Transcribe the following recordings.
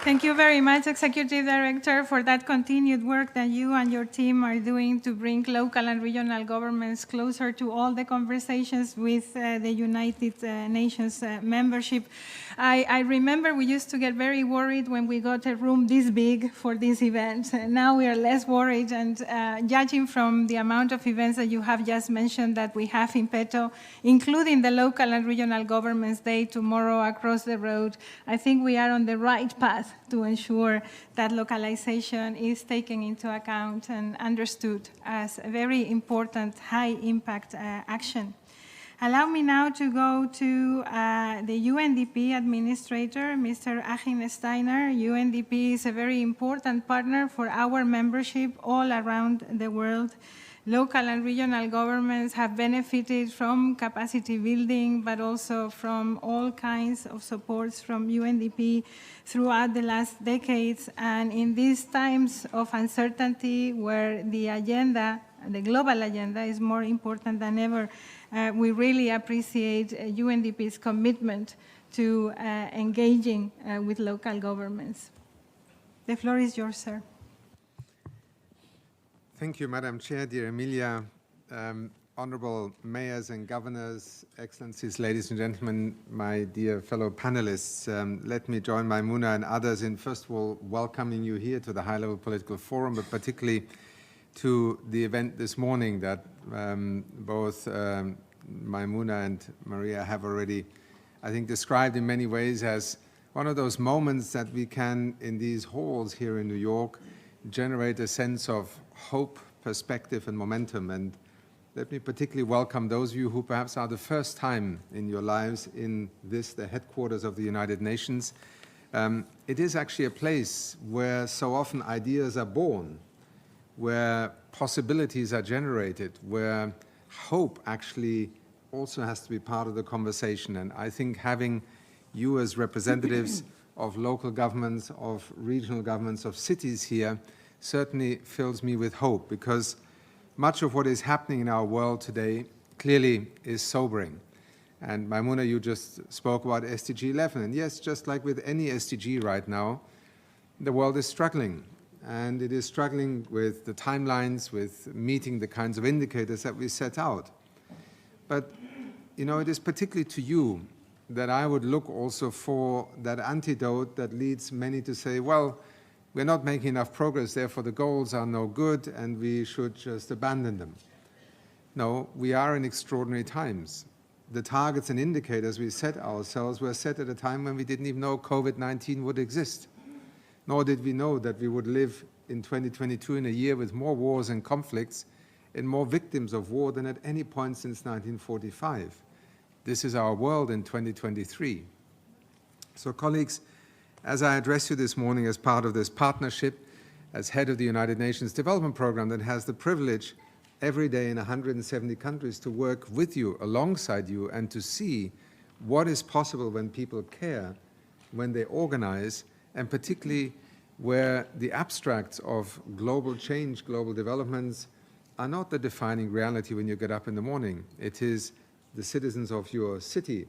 Thank you very much, Executive Director, for that continued work that you and your team are doing to bring local and regional governments closer to all the conversations with the United Nations membership. I remember we used to get very worried when we got a room this big for this event. Now we are less worried, and judging from the amount of events that you have just mentioned that we have in petto, including the local and regional governments day tomorrow across the road, I think we are on the right path to ensure that localization is taken into account and understood as a very important high-impact action. Allow me now to go to the UNDP Administrator, Mr. Achim Steiner. UNDP is a very important partner for our membership all around the world. Local and regional governments have benefited from capacity building, but also from all kinds of supports from UNDP throughout the last decades. And in these times of uncertainty, where the agenda, the global agenda, is more important than ever, we really appreciate UNDP's commitment to engaging with local governments. The floor is yours, sir. Thank you, Madam Chair, dear Emilia, honorable mayors and governors, excellencies, ladies and gentlemen, my dear fellow panelists. Let me join Maimouna and others in, first of all, welcoming you here to the high-level political forum, but particularly to the event this morning that both Maimouna and Maria have already, I think, described in many ways as one of those moments that we can, in these halls here in New York, generate a sense of hope, perspective, and momentum. And let me particularly welcome those of you who perhaps are the first time in your lives in this, the headquarters of the United Nations. It is actually a place where so often ideas are born, where possibilities are generated, where hope actually also has to be part of the conversation. And I think having you as representatives of local governments, of regional governments, of cities here certainly fills me with hope, because much of what is happening in our world today clearly is sobering. And Maimouna, you just spoke about SDG 11. And yes, just like with any SDG right now, the world is struggling. And it is struggling with the timelines, with meeting the kinds of indicators that we set out. But, you know, it is particularly to you that I would look also for that antidote that leads many to say, well, we're not making enough progress, therefore the goals are no good and we should just abandon them. No, we are in extraordinary times. The targets and indicators we set ourselves were set at a time when we didn't even know COVID-19 would exist. Nor did we know that we would live in 2022 in a year with more wars and conflicts and more victims of war than at any point since 1945. This is our world in 2023. So colleagues, as I address you this morning as part of this partnership, as head of the United Nations Development Programme that has the privilege every day in 170 countries to work with you, alongside you, and to see what is possible when people care, when they organize, and particularly where the abstracts of global change, global developments, are not the defining reality when you get up in the morning. It is the citizens of your city.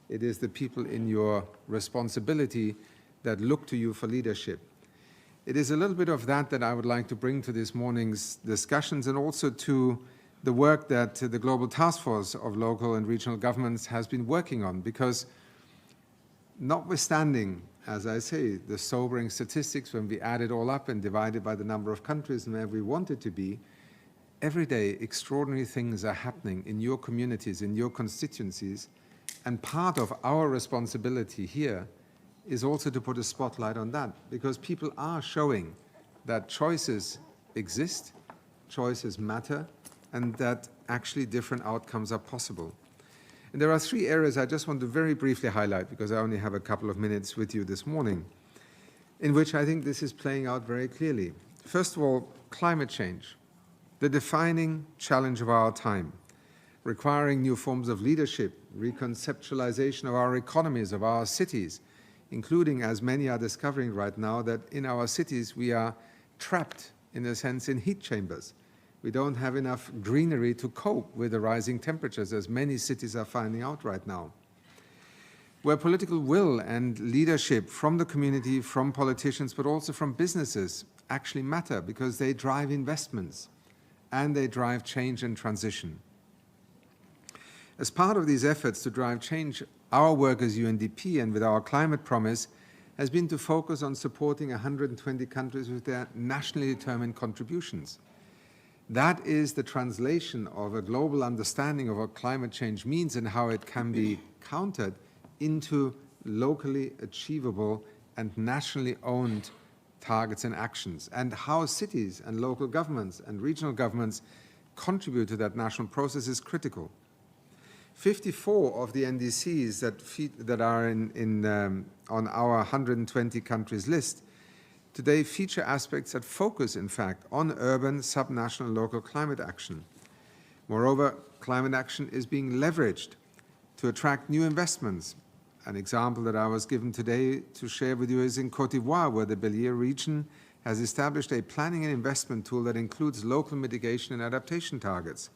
It is the people in your responsibility that look to you for leadership. It is a little bit of that that I would like to bring to this morning's discussions, and also to the work that the Global Task Force of Local and Regional Governments has been working on, because notwithstanding, as I say, the sobering statistics, when we add it all up and divide it by the number of countries and where we want it to be, every day extraordinary things are happening in your communities, in your constituencies, and part of our responsibility here is also to put a spotlight on that, because people are showing that choices exist, choices matter, and that actually different outcomes are possible. And there are three areas I just want to very briefly highlight, because I only have a couple of minutes with you this morning, in which I think this is playing out very clearly. First of all, climate change, the defining challenge of our time, requiring new forms of leadership, reconceptualization of our economies, of our cities, including, as many are discovering right now, that in our cities we are trapped, in a sense, in heat chambers. We don't have enough greenery to cope with the rising temperatures, as many cities are finding out right now. where political will and leadership from the community, from politicians, but also from businesses actually matter because they drive investments and they drive change and transition. As part of these efforts to drive change, our work as UNDP and with our climate promise has been to focus on supporting 120 countries with their nationally determined contributions. That is the translation of a global understanding of what climate change means and how it can be countered into locally achievable and nationally owned targets and actions, and how cities and local governments and regional governments contribute to that national process is critical. 54 of the NDCs that are on our 120 countries list today feature aspects that focus, in fact, on urban, subnational, local climate action. Moreover, climate action is being leveraged to attract new investments. An example that I was given today to share with you is in Côte d'Ivoire, where the Bélier region has established a planning and investment tool that includes local mitigation and adaptation targets.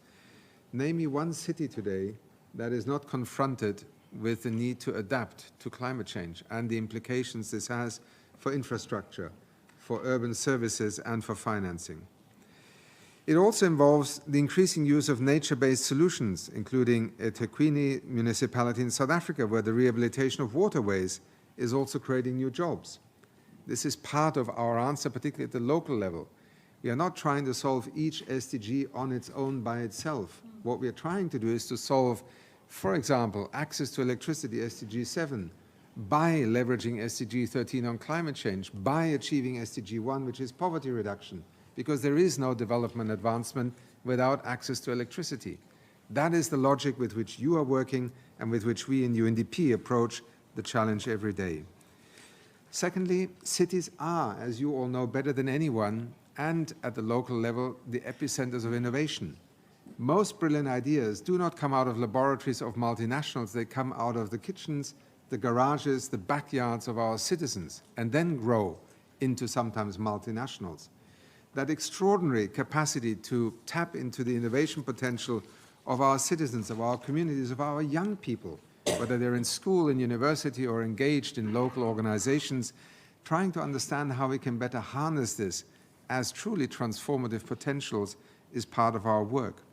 Name me one city today that is not confronted with the need to adapt to climate change and the implications this has for infrastructure, for urban services, and for financing. It also involves the increasing use of nature-based solutions, including eThekwini municipality in South Africa, where the rehabilitation of waterways is also creating new jobs. This is part of our answer, particularly at the local level. We are not trying to solve each SDG on its own by itself. What we are trying to do is to solve, for example, access to electricity, SDG 7, by leveraging SDG 13 on climate change, by achieving SDG 1, which is poverty reduction, because there is no development advancement without access to electricity. That is the logic with which you are working and with which we in UNDP approach the challenge every day. Secondly, cities are, as you all know better than anyone, and at the local level, the epicenters of innovation. Most brilliant ideas do not come out of laboratories of multinationals, they come out of the kitchens, the garages, the backyards of our citizens, and then grow into sometimes multinationals. That extraordinary capacity to tap into the innovation potential of our citizens, of our communities, of our young people, whether they're in school, in university, or engaged in local organizations, trying to understand how we can better harness this as truly transformative potentials is part of our work.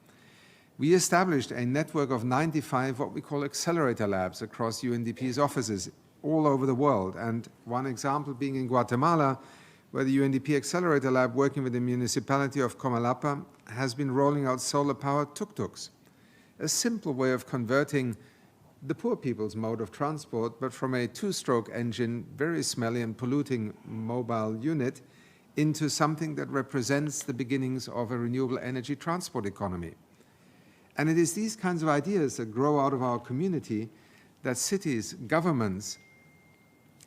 We established a network of 95 what we call accelerator labs across UNDP's offices all over the world, and one example being in Guatemala, where the UNDP Accelerator Lab, working with the municipality of Comalapa, has been rolling out solar-powered tuk-tuks, a simple way of converting the poor people's mode of transport, but from a two-stroke engine, very smelly and polluting mobile unit, into something that represents the beginnings of a renewable energy transport economy. And it is these kinds of ideas that grow out of our community that cities, governments,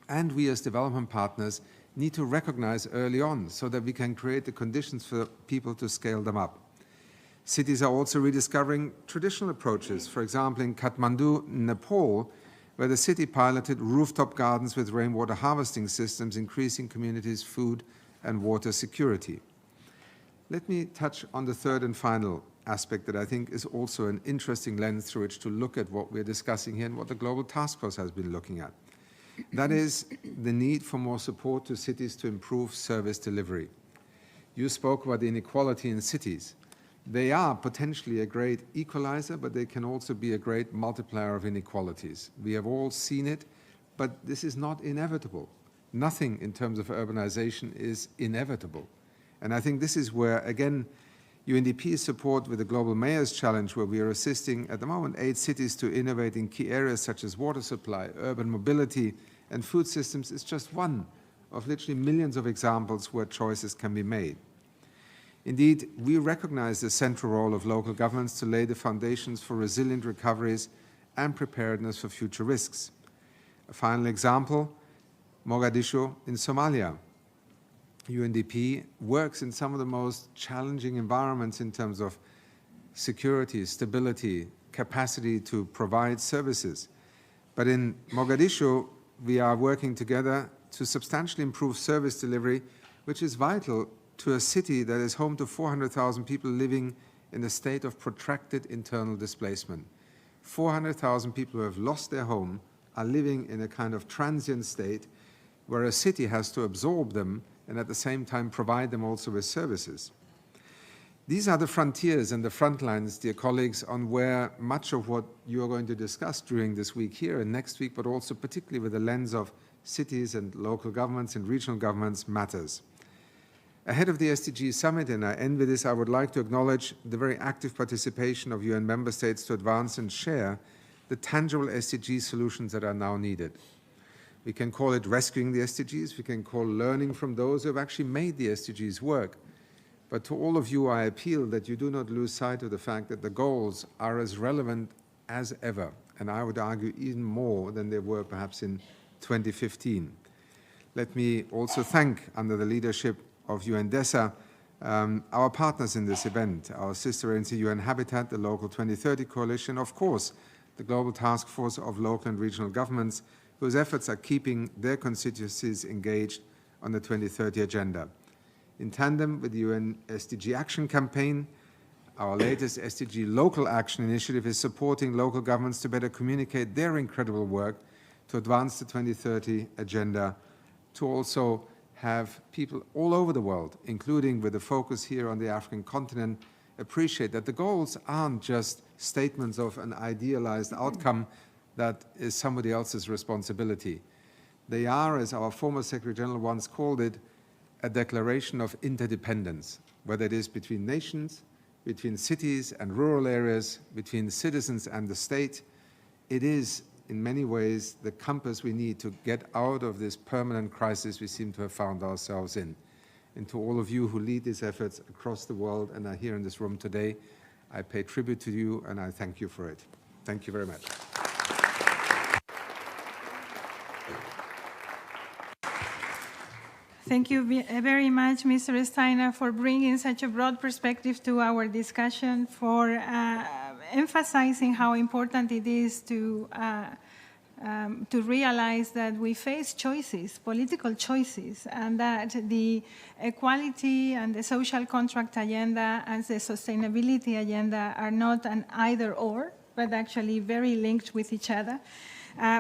and we as development partners need to recognize early on so that we can create the conditions for people to scale them up. Cities are also rediscovering traditional approaches. For example, in Kathmandu, Nepal, where the city piloted rooftop gardens with rainwater harvesting systems, increasing communities' food and water security. Let me touch on the third and final aspect that I think is also an interesting lens through which to look at what we're discussing here and what the Global Task Force has been looking at. That is the need for more support to cities to improve service delivery. You spoke about the inequality in cities. They are potentially a great equalizer, but they can also be a great multiplier of inequalities. We have all seen it, but this is not inevitable. Nothing in terms of urbanization is inevitable. And I think this is where, again, UNDP's support with the Global Mayors Challenge, where we are assisting at the moment 8 cities to innovate in key areas such as water supply, urban mobility, and food systems, is just one of literally millions of examples where choices can be made. Indeed, we recognize the central role of local governments to lay the foundations for resilient recoveries and preparedness for future risks. A final example, Mogadishu in Somalia. UNDP works in some of the most challenging environments in terms of security, stability, capacity to provide services. But in Mogadishu, we are working together to substantially improve service delivery, which is vital to a city that is home to 400,000 people living in a state of protracted internal displacement. 400,000 people who have lost their home, are living in a kind of transient state where a city has to absorb them and at the same time provide them also with services. These are the frontiers and the front lines, dear colleagues, on where much of what you are going to discuss during this week here and next week, but also particularly with the lens of cities and local governments and regional governments, matters. Ahead of the SDG summit, and I end with this, I would like to acknowledge the very active participation of UN member states to advance and share the tangible SDG solutions that are now needed. We can call it rescuing the SDGs, we can call learning from those who have actually made the SDGs work. But to all of you, I appeal that you do not lose sight of the fact that the goals are as relevant as ever, and I would argue even more than they were perhaps in 2015. Let me also thank, under the leadership of UNDESA, our partners in this event, our sister agency UN Habitat, the Local 2030 Coalition, of course, the Global Task Force of Local and Regional Governments, whose efforts are keeping their constituencies engaged on the 2030 agenda. In tandem with the UN SDG Action Campaign, our latest SDG Local Action Initiative is supporting local governments to better communicate their incredible work to advance the 2030 agenda, to also have people all over the world, including with the focus here on the African continent, appreciate that the goals aren't just statements of an idealized outcome that is somebody else's responsibility. They are, as our former Secretary General once called it, a declaration of interdependence, whether it is between nations, between cities and rural areas, between citizens and the state. It is, in many ways, the compass we need to get out of this permanent crisis we seem to have found ourselves in. And to all of you who lead these efforts across the world and are here in this room today, I pay tribute to you and I thank you for it. Thank you very much. Thank you very much, Mr. Steiner, for bringing such a broad perspective to our discussion, for emphasizing how important it is to realize that we face choices, political choices, and that the equality and the social contract agenda and the sustainability agenda are not an either-or, but actually very linked with each other.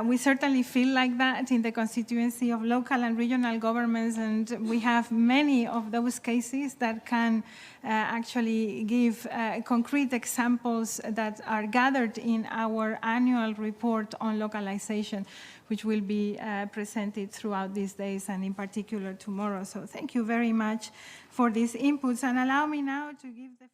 We certainly feel like that in the constituency of local and regional governments, and we have many of those cases that can actually give concrete examples that are gathered in our annual report on localization, which will be presented throughout these days and in particular tomorrow. So thank you very much for these inputs, and allow me now to give the